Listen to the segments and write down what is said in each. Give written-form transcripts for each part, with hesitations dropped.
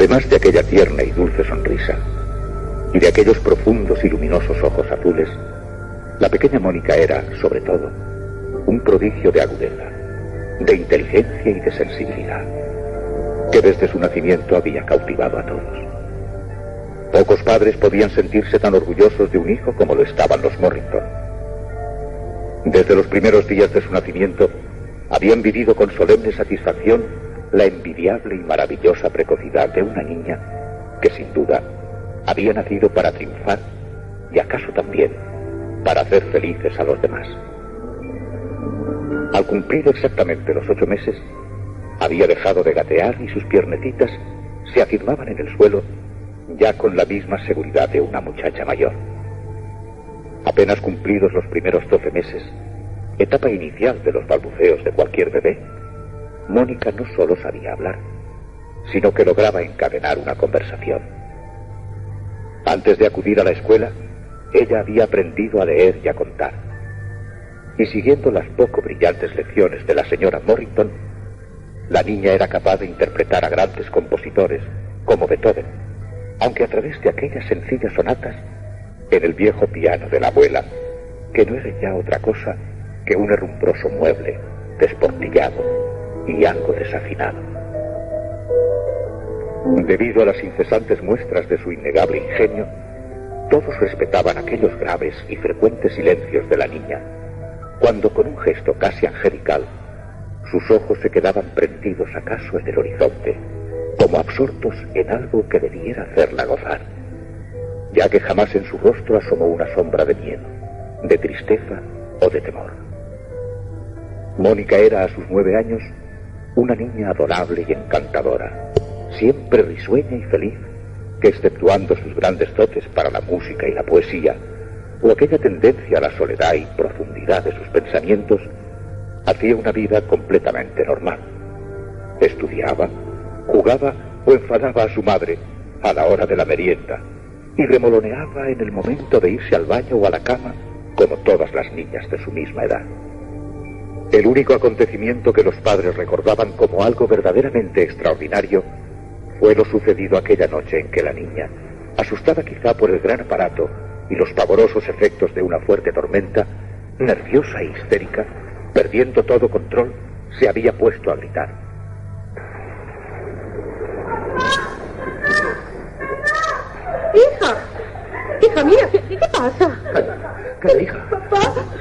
Además de aquella tierna y dulce sonrisa, y de aquellos profundos y luminosos ojos azules, la pequeña Mónica era, sobre todo, un prodigio de agudeza, de inteligencia y de sensibilidad, que desde su nacimiento había cautivado a todos. Pocos padres podían sentirse tan orgullosos de un hijo como lo estaban los Morrington. Desde los primeros días de su nacimiento, habían vivido con solemne satisfacción la envidiable y maravillosa precocidad de una niña que, sin duda, había nacido para triunfar y acaso también para hacer felices a los demás. Al cumplir exactamente los 8 meses, había dejado de gatear y sus piernecitas se afirmaban en el suelo ya con la misma seguridad de una muchacha mayor. Apenas cumplidos los primeros 12 meses, etapa inicial de los balbuceos de cualquier bebé, Mónica no solo sabía hablar, sino que lograba encadenar una conversación. Antes de acudir a la escuela, ella había aprendido a leer y a contar. Y siguiendo las poco brillantes lecciones de la señora Morrington, la niña era capaz de interpretar a grandes compositores como Beethoven, aunque a través de aquellas sencillas sonatas en el viejo piano de la abuela, que no era ya otra cosa que un herrumbroso mueble desportillado y algo desafinado. Debido a las incesantes muestras de su innegable ingenio, todos respetaban aquellos graves y frecuentes silencios de la niña, cuando con un gesto casi angelical, sus ojos se quedaban prendidos acaso en el horizonte, como absortos en algo que debiera hacerla gozar, ya que jamás en su rostro asomó una sombra de miedo, de tristeza o de temor. Mónica era a sus 9 años una niña adorable y encantadora, siempre risueña y feliz, que exceptuando sus grandes dotes para la música y la poesía, o aquella tendencia a la soledad y profundidad de sus pensamientos, hacía una vida completamente normal. Estudiaba, jugaba o enfadaba a su madre a la hora de la merienda, y remoloneaba en el momento de irse al baño o a la cama, como todas las niñas de su misma edad. El único acontecimiento que los padres recordaban como algo verdaderamente extraordinario fue lo sucedido aquella noche en que la niña, asustada quizá por el gran aparato y los pavorosos efectos de una fuerte tormenta, nerviosa e histérica, perdiendo todo control, se había puesto a gritar. Hija mía, ¿qué pasa? Calla, hija. Papá.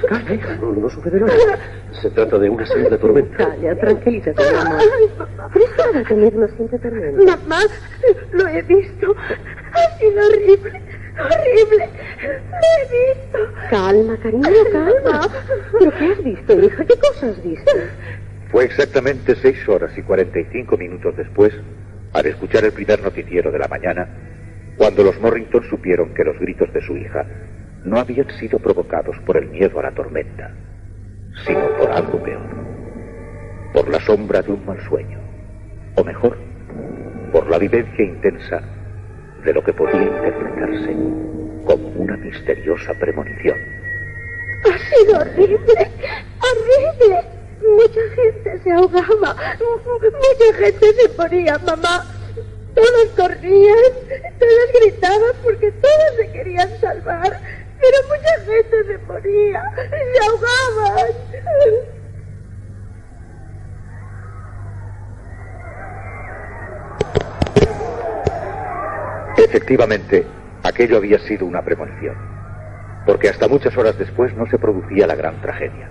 Calla, hija, no sucede nada. Se trata de una simple tormenta. Calla, tranquilízate, mi amor. Ay, papá. ¿Pero es nada tener una simple tormenta? Mamá, lo he visto. Ha sido horrible. Horrible. Lo he visto. Calma, cariño, calma. ¿Pero qué has visto, hija? ¿Qué cosa has visto? Fue exactamente 6 horas y 45 minutos después, al escuchar el primer noticiero de la mañana, cuando los Morrington supieron que los gritos de su hija no habían sido provocados por el miedo a la tormenta, sino por algo peor, por la sombra de un mal sueño, o mejor, por la vivencia intensa de lo que podía interpretarse como una misteriosa premonición. Ha sido horrible. Horrible. Mucha gente se ahogaba. Mucha gente se moría, mamá. Todos corrían, todos gritaban porque todos se querían salvar, pero mucha gente se moría, se ahogaban. Efectivamente, aquello había sido una premonición, porque hasta muchas horas después no se producía la gran tragedia.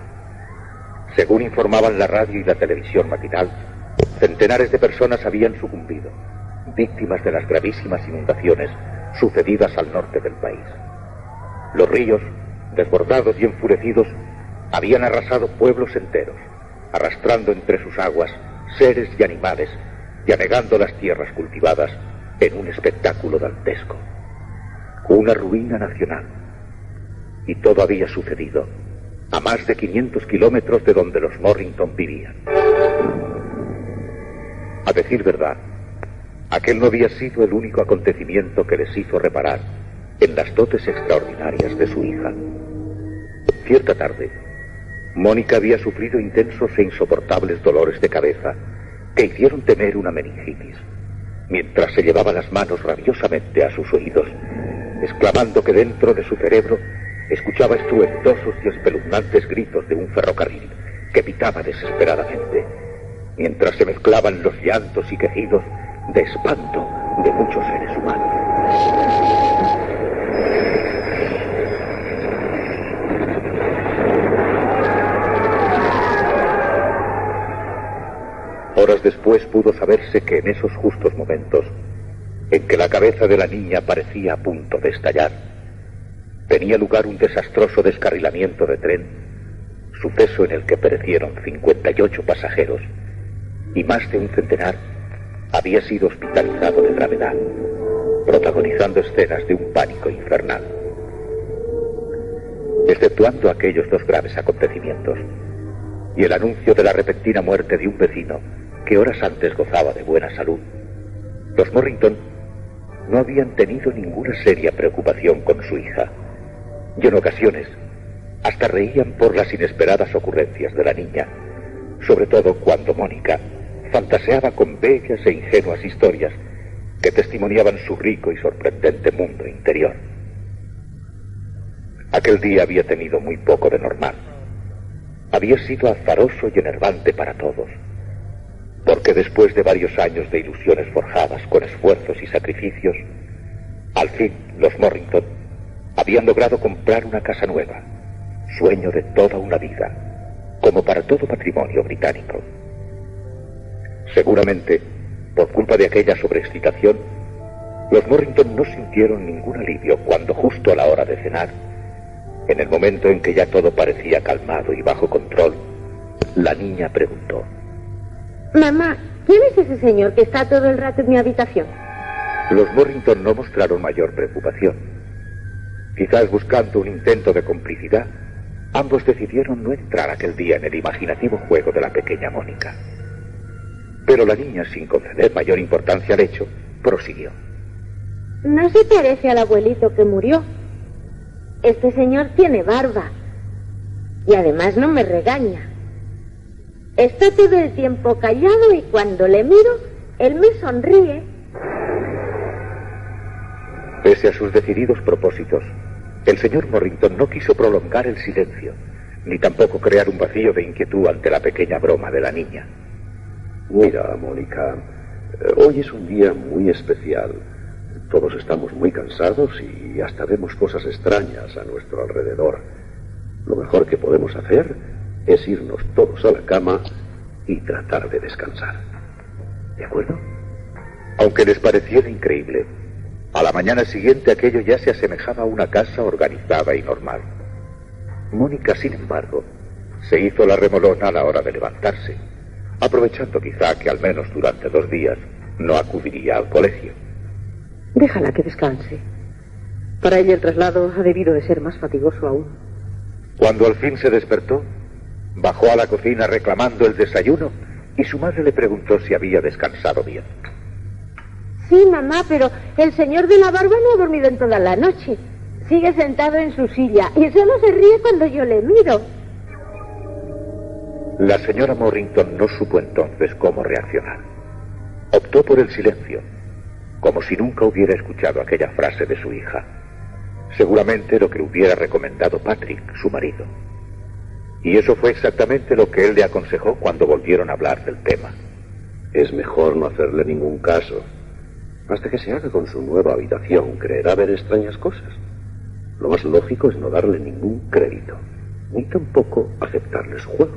Según informaban la radio y la televisión matinal, centenares de personas habían sucumbido, víctimas de las gravísimas inundaciones sucedidas al norte del país. Los ríos, desbordados y enfurecidos, habían arrasado pueblos enteros, arrastrando entre sus aguas seres y animales y anegando las tierras cultivadas en un espectáculo dantesco. Una ruina nacional. Y todo había sucedido a más de 500 kilómetros de donde los Morrington vivían. A decir verdad, aquel no había sido el único acontecimiento que les hizo reparar en las dotes extraordinarias de su hija. Cierta tarde, Mónica había sufrido intensos e insoportables dolores de cabeza que hicieron temer una meningitis, mientras se llevaba las manos rabiosamente a sus oídos, exclamando que dentro de su cerebro escuchaba estruendosos y espeluznantes gritos de un ferrocarril que pitaba desesperadamente, mientras se mezclaban los llantos y quejidos de espanto de muchos seres humanos. Horas después pudo saberse que en esos justos momentos en que la cabeza de la niña parecía a punto de estallar, tenía lugar un desastroso descarrilamiento de tren, suceso en el que perecieron 58 pasajeros y más de un centenar había sido hospitalizado de gravedad, protagonizando escenas de un pánico infernal. Exceptuando aquellos dos graves acontecimientos y el anuncio de la repentina muerte de un vecino que horas antes gozaba de buena salud, los Morrington no habían tenido ninguna seria preocupación con su hija, y en ocasiones hasta reían por las inesperadas ocurrencias de la niña, sobre todo cuando Mónica fantaseaba con bellas e ingenuas historias que testimoniaban su rico y sorprendente mundo interior. Aquel día había tenido muy poco de normal. Había sido azaroso y enervante para todos, porque después de varios años de ilusiones forjadas con esfuerzos y sacrificios, al fin los Morrington habían logrado comprar una casa nueva, sueño de toda una vida, como para todo matrimonio británico. Seguramente, por culpa de aquella sobreexcitación, los Morrington no sintieron ningún alivio cuando justo a la hora de cenar, en el momento en que ya todo parecía calmado y bajo control, la niña preguntó: Mamá, ¿quién es ese señor que está todo el rato en mi habitación? Los Morrington no mostraron mayor preocupación. Quizás buscando un intento de complicidad, ambos decidieron no entrar aquel día en el imaginativo juego de la pequeña Mónica. Pero la niña, sin conceder mayor importancia al hecho, prosiguió: No se parece al abuelito que murió. Este señor tiene barba. Y además no me regaña. Está todo el tiempo callado y cuando le miro, él me sonríe. Pese a sus decididos propósitos, el señor Morrington no quiso prolongar el silencio, ni tampoco crear un vacío de inquietud ante la pequeña broma de la niña. Mira, Mónica, hoy es un día muy especial. Todos estamos muy cansados y hasta vemos cosas extrañas a nuestro alrededor. Lo mejor que podemos hacer es irnos todos a la cama y tratar de descansar. ¿De acuerdo? Aunque les pareciera increíble, a la mañana siguiente aquello ya se asemejaba a una casa organizada y normal. Mónica, sin embargo, se hizo la remolona a la hora de levantarse, aprovechando quizá que al menos durante 2 días no acudiría al colegio. Déjala que descanse. Para ella el traslado ha debido de ser más fatigoso aún. Cuando al fin se despertó, bajó a la cocina reclamando el desayuno y su madre le preguntó si había descansado bien. Sí, mamá, pero el señor de la barba no ha dormido en toda la noche. Sigue sentado en su silla y solo se ríe cuando yo le miro. La señora Morrington no supo entonces cómo reaccionar. Optó por el silencio, como si nunca hubiera escuchado aquella frase de su hija. Seguramente lo que le hubiera recomendado Patrick, su marido. Y eso fue exactamente lo que él le aconsejó cuando volvieron a hablar del tema. Es mejor no hacerle ningún caso. Hasta que se haga con su nueva habitación, creerá ver extrañas cosas. Lo más lógico es no darle ningún crédito, ni tampoco aceptarle su juego.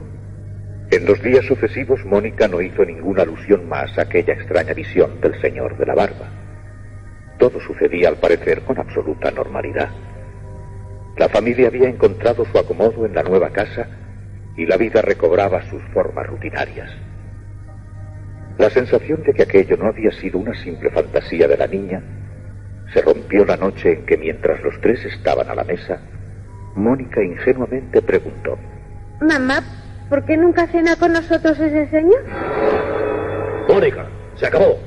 En los días sucesivos, Mónica no hizo ninguna alusión más a aquella extraña visión del señor de la barba. Todo sucedía, al parecer, con absoluta normalidad. La familia había encontrado su acomodo en la nueva casa y la vida recobraba sus formas rutinarias. La sensación de que aquello no había sido una simple fantasía de la niña se rompió la noche en que, mientras los 3 estaban a la mesa, Mónica ingenuamente preguntó: Mamá, ¿por qué nunca cena con nosotros ese señor? Mónica, se acabó.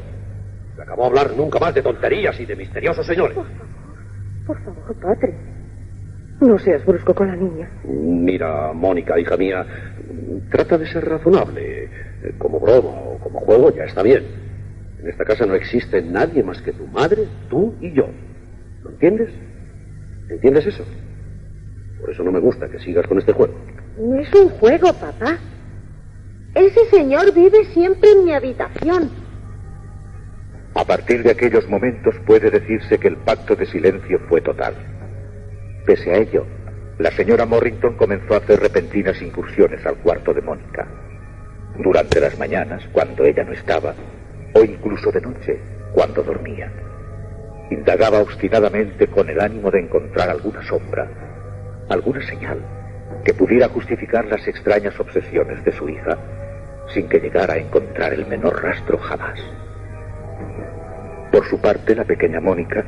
Se acabó hablar nunca más de tonterías y de misteriosos señores. Por favor, Patrick. No seas brusco con la niña. Mira, Mónica, hija mía, trata de ser razonable. Como broma o como juego ya está bien. En esta casa no existe nadie más que tu madre, tú y yo. ¿Lo entiendes? ¿Entiendes eso? Por eso no me gusta que sigas con este juego. No es un juego, papá. Ese señor vive siempre en mi habitación. A partir de aquellos momentos puede decirse que el pacto de silencio fue total. Pese a ello, la señora Morrington comenzó a hacer repentinas incursiones al cuarto de Mónica. Durante las mañanas, cuando ella no estaba, o incluso de noche, cuando dormía. Indagaba obstinadamente con el ánimo de encontrar alguna sombra, alguna señal que pudiera justificar las extrañas obsesiones de su hija, sin que llegara a encontrar el menor rastro jamás. Por su parte, la pequeña Mónica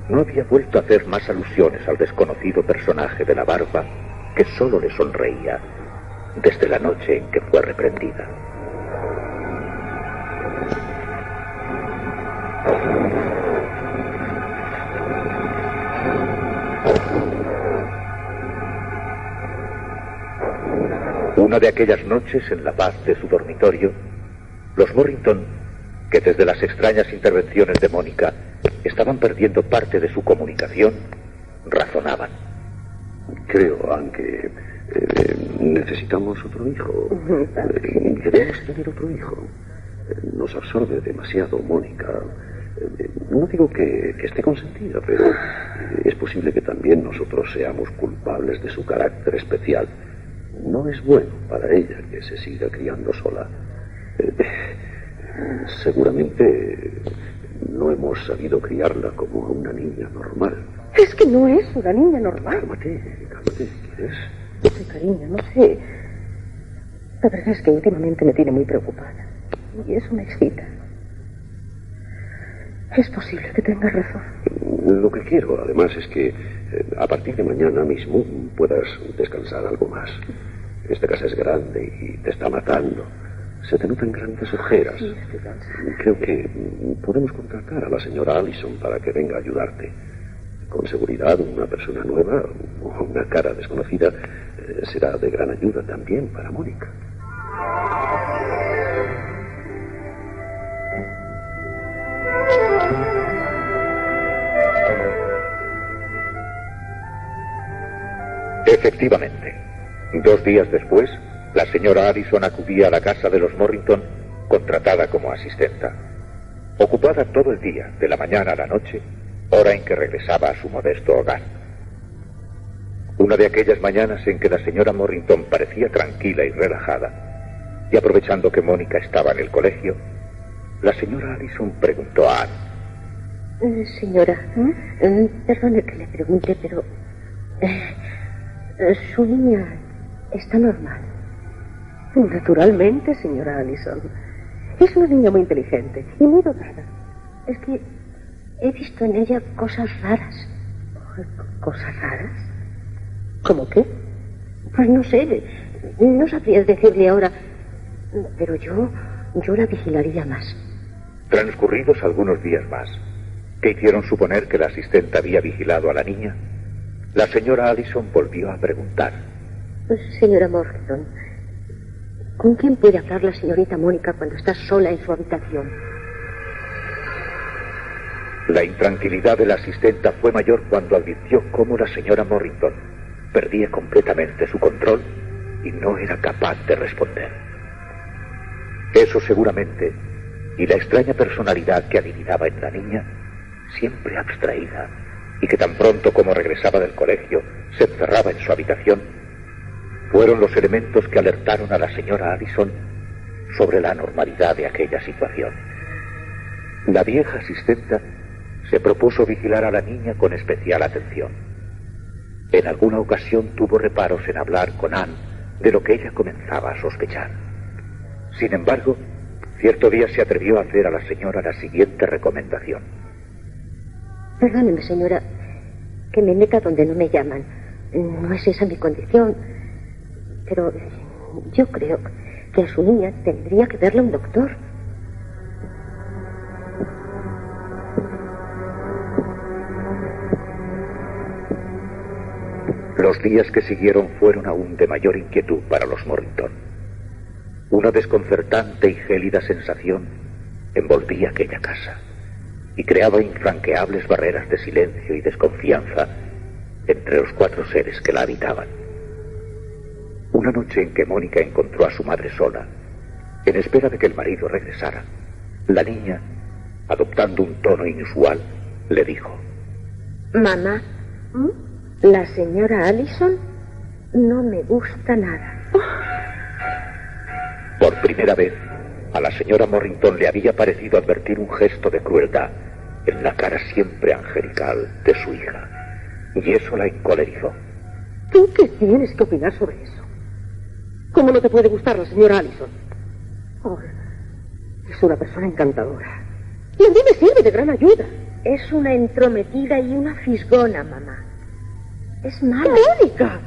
no había vuelto a hacer más alusiones al desconocido personaje de la barba, que solo le sonreía desde la noche en que fue reprendida. Una de aquellas noches, en la paz de su dormitorio, los Morrington, que desde las extrañas intervenciones de Mónica estaban perdiendo parte de su comunicación, razonaban. Creo, Anne, que necesitamos otro hijo. Debemos tener otro hijo. Nos absorbe demasiado Mónica. No digo que esté consentida, pero es posible que también nosotros seamos culpables de su carácter especial. No es bueno para ella que se siga criando sola. Seguramente no hemos sabido criarla como a una niña normal. Es que no es una niña normal. Cálmate, ¿quieres? Sí, cariño, no sé. La verdad es que últimamente me tiene muy preocupada. Y eso me excita. Es posible que tengas razón. Lo que quiero, además, es que a partir de mañana mismo puedas descansar algo más. Esta casa es grande y te está matando. Se te notan grandes ojeras. Sí, estoy cansada. Creo que podemos contratar a la señora Allison para que venga a ayudarte. Con seguridad, una persona nueva o una cara desconocida será de gran ayuda también para Mónica. Efectivamente, 2 días después, la señora Addison acudía a la casa de los Morrington, contratada como asistenta. Ocupada todo el día, de la mañana a la noche, hora en que regresaba a su modesto hogar. Una de aquellas mañanas en que la señora Morrington parecía tranquila y relajada, y aprovechando que Mónica estaba en el colegio, la señora Addison preguntó a Anne. Señora, perdone que le pregunte, pero su niña está normal. Naturalmente, señora Allison. Es una niña muy inteligente y muy dotada. Es que he visto en ella cosas raras. ¿Cosas raras? ¿Cómo qué? Pues no sé, no sabría decirle ahora, pero yo la vigilaría más. Transcurridos algunos días más, que hicieron suponer que la asistente había vigilado a la niña, la señora Addison volvió a preguntar. Señora Morrington, ¿con quién puede hablar la señorita Mónica cuando está sola en su habitación? La intranquilidad de la asistenta fue mayor cuando advirtió cómo la señora Morrington perdía completamente su control y no era capaz de responder. Eso seguramente, y la extraña personalidad que adivinaba en la niña, siempre abstraída, y que tan pronto como regresaba del colegio se encerraba en su habitación, fueron los elementos que alertaron a la señora Addison sobre la anormalidad de aquella situación. La vieja asistenta se propuso vigilar a la niña con especial atención. En alguna ocasión tuvo reparos en hablar con Anne de lo que ella comenzaba a sospechar. Sin embargo, cierto día se atrevió a hacer a la señora la siguiente recomendación. Perdóneme, señora, que me meta donde no me llaman. No es esa mi condición, pero yo creo que a su niña tendría que verla un doctor. Los días que siguieron fueron aún de mayor inquietud para los Morrington. Una desconcertante y gélida sensación envolvía aquella casa y creaba infranqueables barreras de silencio y desconfianza entre los 4 seres que la habitaban. Una noche en que Mónica encontró a su madre sola, en espera de que el marido regresara, la niña, adoptando un tono inusual, le dijo: Mamá, la señora Allison no me gusta nada. Por primera vez, a la señora Morrington le había parecido advertir un gesto de crueldad en la cara siempre angelical de su hija, y eso la encolerizó. ¿Tú qué tienes que opinar sobre eso? ¿Cómo no te puede gustar la señora Allison? Oh, es una persona encantadora. Y a mí me sirve de gran ayuda. Es una entrometida y una fisgona, mamá. Es mala. ¡Mónica!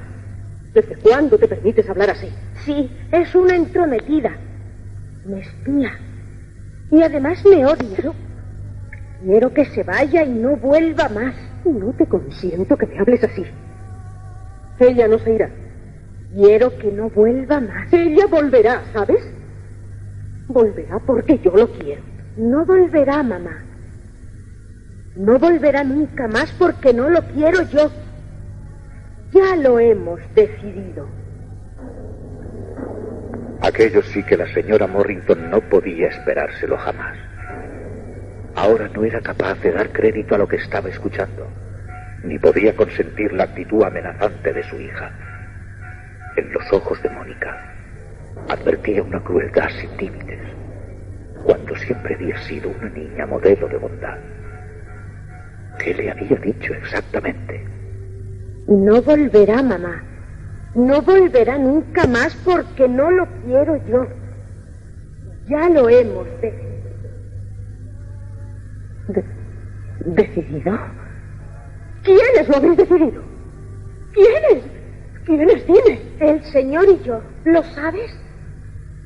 ¿Desde cuándo te permites hablar así? Sí, es una entrometida. Me espía. Y además me odia. Quiero que se vaya y no vuelva más. No te consiento que me hables así. Ella no se irá. Quiero que no vuelva más. Ella volverá, ¿sabes? Volverá porque yo lo quiero. No volverá, mamá. No volverá nunca más porque no lo quiero yo. Ya lo hemos decidido. Aquello sí que la señora Morrington no podía esperárselo jamás. Ahora no era capaz de dar crédito a lo que estaba escuchando, ni podía consentir la actitud amenazante de su hija. En los ojos de Mónica advertía una crueldad sin límites, cuando siempre había sido una niña modelo de bondad. ¿Qué le había dicho exactamente? No volverá, mamá. No volverá nunca más porque no lo quiero yo. Ya lo hemos decidido. ¿Decidido? ¿Quiénes lo habéis decidido? ¿Quiénes? ¿Quiénes? Dime. El señor y yo. ¿Lo sabes?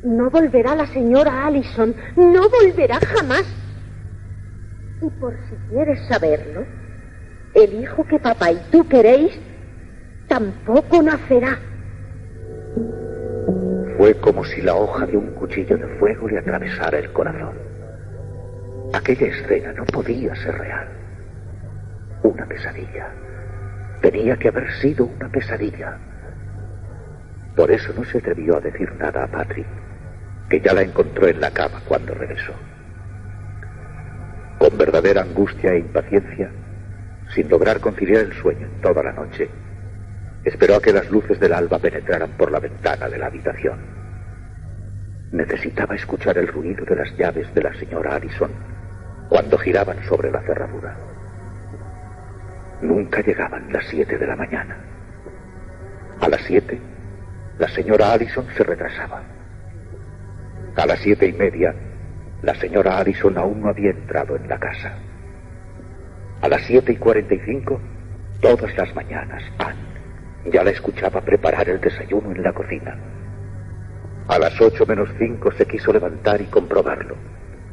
No volverá la señora Allison. No volverá jamás. Y por si quieres saberlo, el hijo que papá y tú queréis tampoco nacerá. Fue como si la hoja de un cuchillo de fuego le atravesara el corazón. Aquella escena no podía ser real. Una pesadilla. Tenía que haber sido una pesadilla. Por eso no se atrevió a decir nada a Patrick, que ya la encontró en la cama cuando regresó. Con verdadera angustia e impaciencia, sin lograr conciliar el sueño en toda la noche, esperó a que las luces del alba penetraran por la ventana de la habitación. Necesitaba escuchar el ruido de las llaves de la señora Allison cuando giraban sobre la cerradura. Nunca llegaban las 7 de la mañana. A las 7, la señora Allison se retrasaba. A las 7:30, la señora Allison aún no había entrado en la casa. A las 7:45, todas las mañanas, Anne ya la escuchaba preparar el desayuno en la cocina. A las 8:05 se quiso levantar y comprobarlo,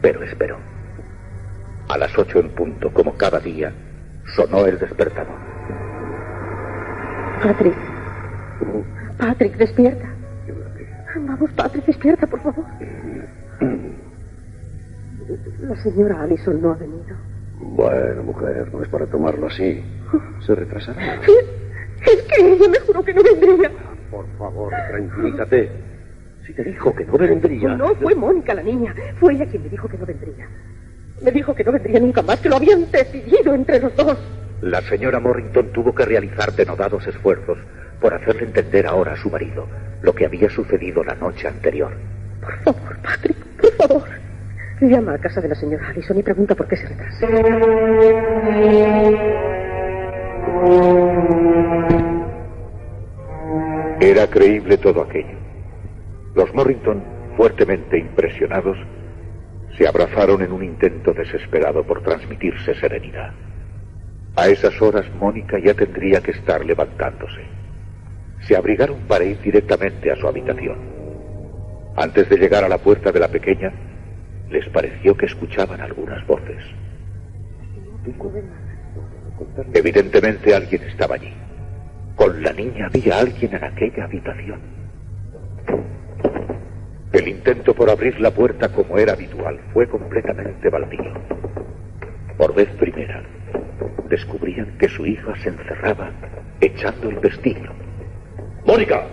pero esperó. A las 8 en punto, como cada día, sonó el despertador. Patrick. Patrick, despierta. Vamos, Patrick, despierta, por favor. La señora Allison no ha venido. Bueno, mujer, no es para tomarlo así. Se retrasará. Es que ella me juró que no vendría. Por favor, tranquilízate. Si te dijo que no vendría... No fue Mónica la niña. Fue ella quien me dijo que no vendría. Me dijo que no vendría nunca más, que lo habían decidido entre los dos. La señora Morrington tuvo que realizar denodados esfuerzos por hacerle entender ahora a su marido lo que había sucedido la noche anterior. Por favor, Patrick, por favor. Llama a casa de la señora Allison y pregunta por qué se retrasa. Era creíble todo aquello. Los Morrington, fuertemente impresionados, se abrazaron en un intento desesperado por transmitirse serenidad. A esas horas Mónica ya tendría que estar levantándose. Se abrigaron para ir directamente a su habitación. Antes de llegar a la puerta de la pequeña, les pareció que escuchaban algunas voces. Evidentemente alguien estaba allí. Con la niña había alguien en aquella habitación. El intento por abrir la puerta como era habitual fue completamente baldío. Por vez primera, descubrían que su hija se encerraba echando el vestido. ¡Mónica!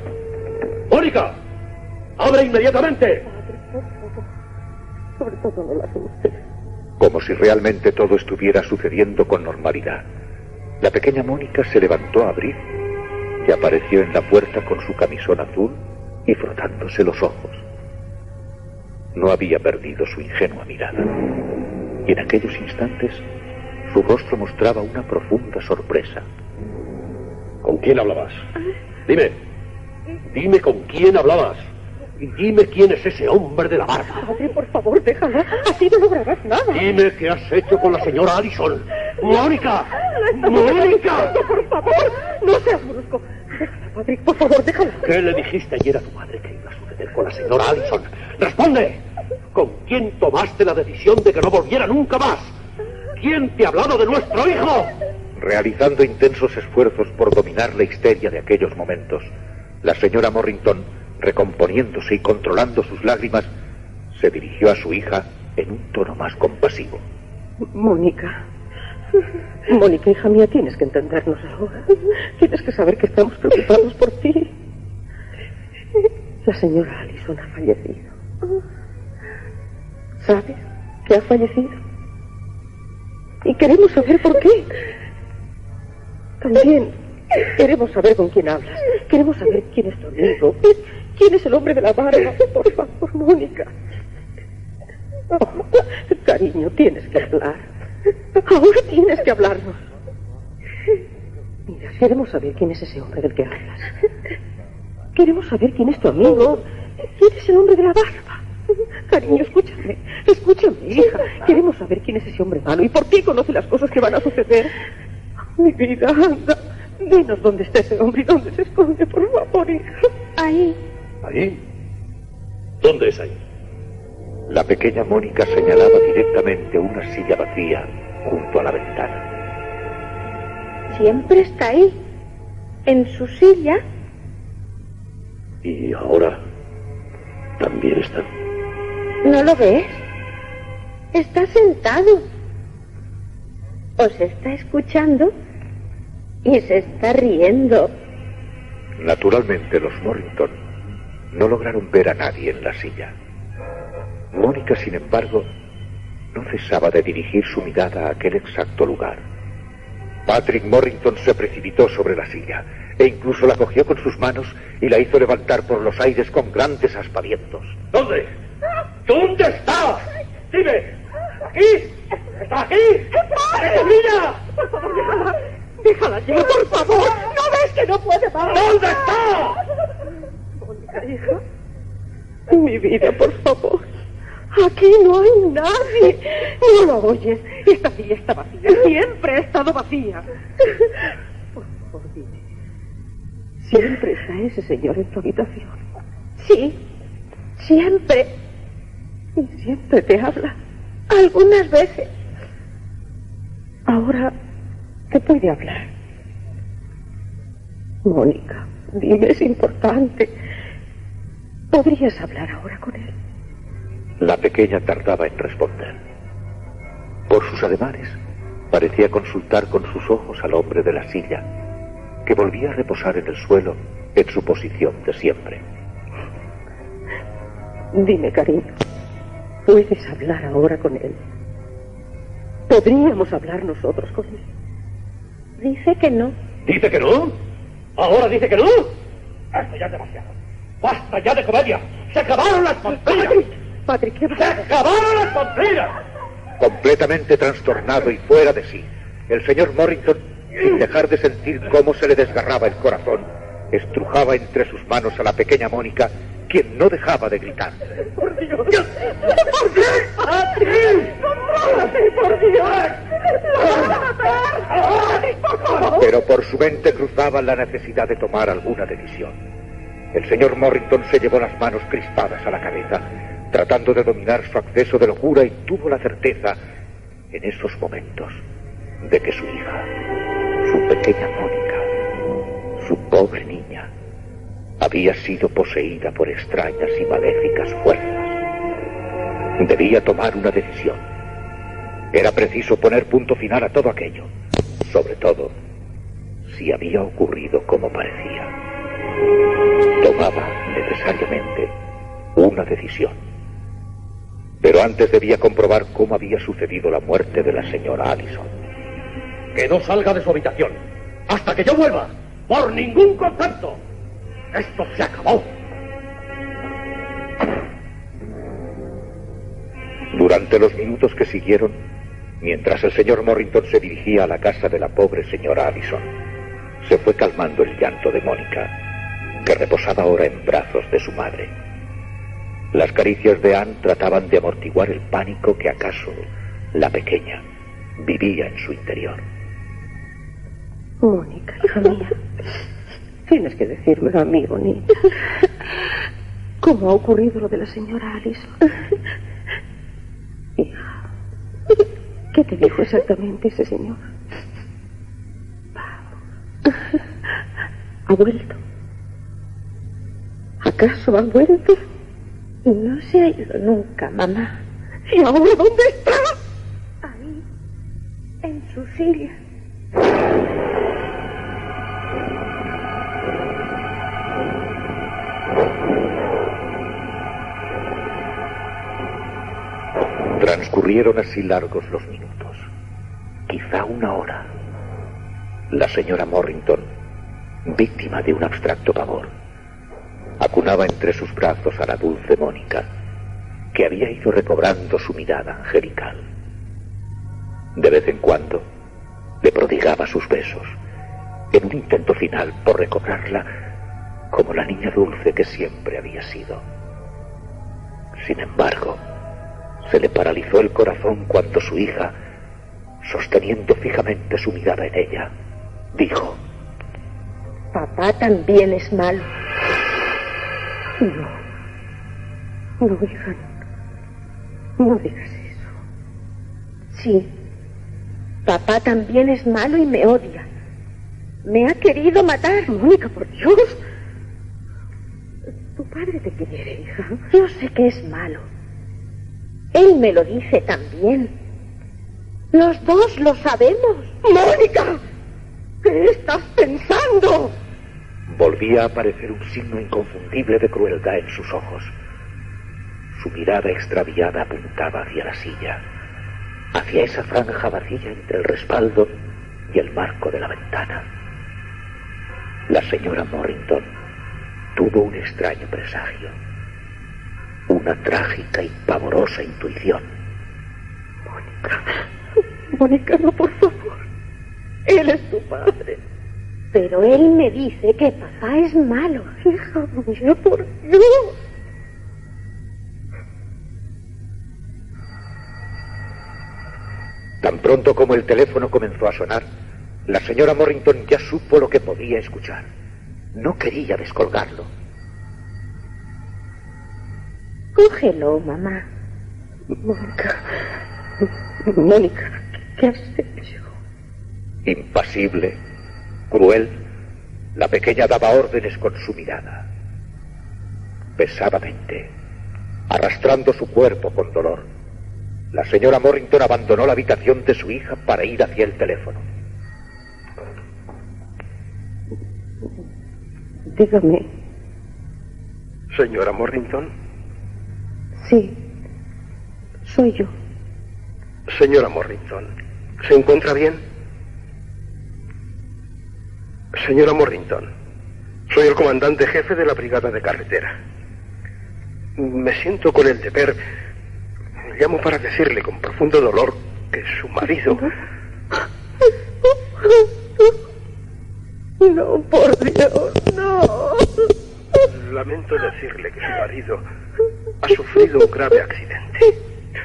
¡Mónica! ¡Abre inmediatamente! Sobre todo no la hace usted. Como si realmente todo estuviera sucediendo con normalidad. La pequeña Mónica se levantó a abrir y apareció en la puerta con su camisón azul y frotándose los ojos. No había perdido su ingenua mirada. Y en aquellos instantes, su rostro mostraba una profunda sorpresa. ¿Con quién hablabas? Dime. Dime con quién hablabas. Y dime quién es ese hombre de la barba. Padre, por favor, déjala. Así no lograrás nada. Dime qué has hecho con la señora Allison. ¡Mónica! ¡Mónica! Por favor, no seas brusco. Déjala, Patrick, por favor, déjala. ¿Qué le dijiste ayer a tu madre que iba a suceder con la señora Allison? ¡Responde! ¿Con quién tomaste la decisión de que no volviera nunca más? ¿Quién te ha hablado de nuestro hijo? Realizando intensos esfuerzos por dominar la histeria de aquellos momentos, la señora Morrington, recomponiéndose y controlando sus lágrimas, se dirigió a su hija en un tono más compasivo. Mónica, hija mía, tienes que entendernos ahora. Tienes que saber que estamos preocupados por ti. La señora Allison ha fallecido. ¿Sabes que ha fallecido? Y queremos saber por qué. También queremos saber con quién hablas. Queremos saber quién es tu amigo. ¿Quién es el hombre de la barba? Por favor, Mónica. Oh, cariño, tienes que hablar. Ahora tienes que hablarnos. Mira, queremos saber quién es ese hombre del que hablas. Queremos saber quién es tu amigo. ¿Quién es el hombre de la barba? Cariño, escúchame, hija. Queremos saber quién es ese hombre malo y por qué conoce las cosas que van a suceder. Mi vida, anda. Dinos dónde está ese hombre y dónde se esconde, por favor, hija. Ahí. ¿Ahí? ¿Dónde es ahí? La pequeña Mónica señalaba directamente una silla vacía junto a la ventana. Siempre está ahí, en su silla. Y ahora también está. ¿No lo ves? Está sentado. Os está escuchando y se está riendo. Naturalmente los Morrington no lograron ver a nadie en la silla. Mónica, sin embargo, no cesaba de dirigir su mirada a aquel exacto lugar. Patrick Morrington se precipitó sobre la silla e incluso la cogió con sus manos y la hizo levantar por los aires con grandes aspavientos. ¿Dónde? ¿Dónde está? Dime. ¿Aquí? ¿Está aquí? ¡Mira! Por favor, déjala ya, por favor. ¿No ves que no puede más? ¿Dónde está? Mónica, hija. Mi vida, por favor. Aquí no hay nadie. ¿No lo oyes? Esta silla está vacía. Siempre ha estado vacía. Por favor, dime. ¿Siempre está ese señor en tu habitación? Sí, siempre. ¿Y siempre te habla? Algunas veces. Ahora te puede hablar. Mónica, dime, es importante. ¿Podrías hablar ahora con él? La pequeña tardaba en responder. Por sus ademanes, parecía consultar con sus ojos al hombre de la silla, que volvía a reposar en el suelo en su posición de siempre. Dime, cariño, ¿puedes hablar ahora con él? ¿Podríamos hablar nosotros con él? Dice que no. ¿Dice que no? ¿Ahora dice que no? Basta ya demasiado. ¡Basta ya de comedia! ¡Se acabaron las tonterías! Patrick, ¿qué ¡Se acabaron las tonterías! Completamente trastornado y fuera de sí, el señor Morrington, sin dejar de sentir cómo se le desgarraba el corazón, estrujaba entre sus manos a la pequeña Mónica, quien no dejaba de gritar. ¡Por Dios! ¡Por Dios! ¡Patrick! ¡Contrólate, por Dios! ¡Lo van a matar! ¡Por favor! Pero por su mente cruzaba la necesidad de tomar alguna decisión. El señor Morrington se llevó las manos crispadas a la cabeza, tratando de dominar su acceso de locura, y tuvo la certeza, en esos momentos, de que su hija, su pequeña Mónica, su pobre niña, había sido poseída por extrañas y maléficas fuerzas. Debía tomar una decisión. Era preciso poner punto final a todo aquello, sobre todo si había ocurrido como parecía. Tomaba necesariamente una decisión. Pero antes debía comprobar cómo había sucedido la muerte de la señora Allison. Que no salga de su habitación hasta que yo vuelva, por ningún concepto. Esto se acabó. Durante los minutos que siguieron, mientras el señor Morrington se dirigía a la casa de la pobre señora Allison, se fue calmando el llanto de Mónica, que reposaba ahora en brazos de su madre. Las caricias de Anne trataban de amortiguar el pánico que acaso la pequeña vivía en su interior. Mónica, hija mía, tienes que decírmelo a mí, bonita. ¿Cómo ha ocurrido lo de la señora Allison? Hija, ¿qué te dijo exactamente ese señor? ¿Ha vuelto? ¿Acaso ha vuelto? No se ha ido nunca, mamá. ¿Y ahora dónde está? Ahí, en su silla. Transcurrieron así largos los minutos, quizá una hora. La señora Morrington, víctima de un abstracto pavor, acunaba entre sus brazos a la dulce Mónica, que había ido recobrando su mirada angelical. De vez en cuando le prodigaba sus besos, en un intento final por recobrarla como la niña dulce que siempre había sido. Sin embargo, se le paralizó el corazón cuando su hija, sosteniendo fijamente su mirada en ella, dijo: Papá también es malo. No, hija, no digas eso. Sí, papá también es malo y me odia. Me ha querido matar. Mónica, por Dios. Tu padre te quiere, hija. Yo sé que es malo. Él me lo dice también. Los dos lo sabemos. ¡Mónica! ¿Qué estás pensando? Volvía a aparecer un signo inconfundible de crueldad en sus ojos. Su mirada extraviada apuntaba hacia la silla, hacia esa franja vacía entre el respaldo y el marco de la ventana. La señora Morrington tuvo un extraño presagio, una trágica y pavorosa intuición. Mónica, no, por favor. Él es tu padre. Pero él me dice que papá es malo. Hija mía, por Dios. Tan pronto como el teléfono comenzó a sonar, la señora Morrington ya supo lo que podía escuchar. No quería descolgarlo. Cógelo, mamá. Mónica, ¿qué has hecho? Impasible, cruel, la pequeña daba órdenes con su mirada. Pesadamente, arrastrando su cuerpo con dolor, la señora Morrington abandonó la habitación de su hija para ir hacia el teléfono. Dígame. Señora Morrington. Sí, soy yo. Señora Morrington, ¿se encuentra bien? Señora Morrington, soy el comandante jefe de la brigada de carretera. Me siento con el deber. Llamo para decirle con profundo dolor que su marido... No, por Dios, no. Lamento decirle que su marido ha sufrido un grave accidente.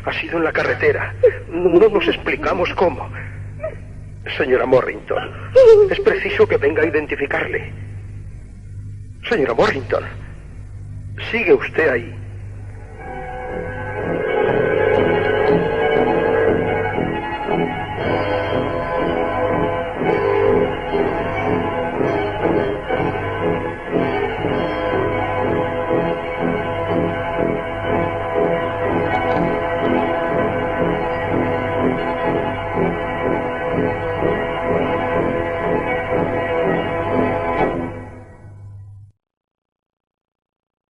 Ha sido en la carretera. No nos explicamos cómo. Señora Morrington, es preciso que venga a identificarle. Señora Morrington, ¿sigue usted ahí?